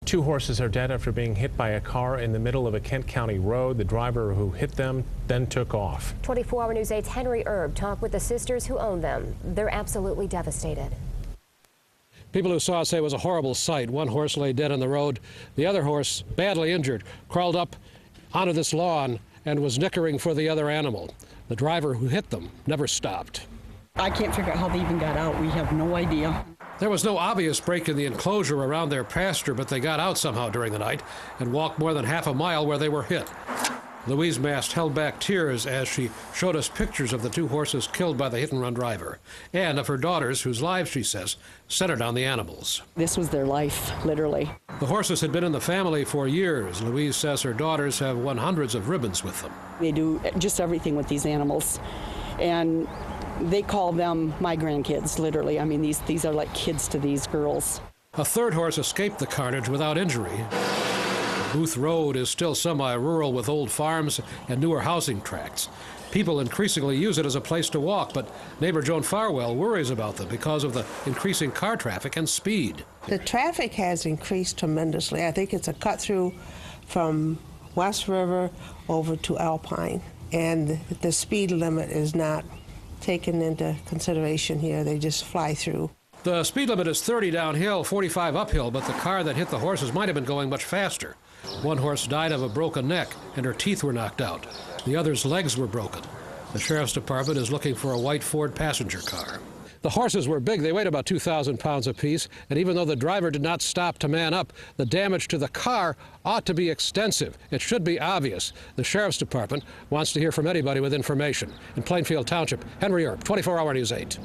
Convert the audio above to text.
2 horses are dead after being hit by a car in the middle of a Kent County road. The driver who hit them then took off. 24 Hour News 8's Henry Erb talked with the sisters who own them. They're absolutely devastated. People who saw it say it was a horrible sight. One horse lay dead on the road. The other horse, badly injured, crawled up onto this lawn and was nickering for the other animal. The driver who hit them never stopped. I can't figure out how they even got out. We have no idea. There was no obvious break in the enclosure around their pasture, but they got out somehow during the night and walked more than half a mile where they were hit. Louise Mast held back tears as she showed us pictures of the 2 horses killed by the hit-and-run driver, and of her daughters whose lives, she says, centered on the animals. This was their life, literally. The horses had been in the family for years. Louise says her daughters have won hundreds of ribbons with them. They do just everything with these animals, and they call them my grandkids, literally. I mean, these are like kids to these girls. A 3rd horse escaped the carnage without injury. Buth Road is still semi-rural with old farms and newer housing tracts. People increasingly use it as a place to walk, but neighbor Joan Farwell worries about them because of the increasing car traffic and speed. The traffic has increased tremendously. I think it's a cut-through from West River over to Alpine, and the speed limit is not taken into consideration here. They just fly through. The speed limit is 30 downhill, 45 uphill, but the car that hit the horses might have been going much faster. One horse died of a broken neck, and her teeth were knocked out. The other's legs were broken. The sheriff's department is looking for a white Ford passenger car. The horses were big. They weighed about 2,000 pounds apiece, and even though the driver did not stop to man up, the damage to the car ought to be extensive. It should be obvious. The sheriff's department wants to hear from anybody with information. In Plainfield Township, Henry Erb, 24 Hour News 8.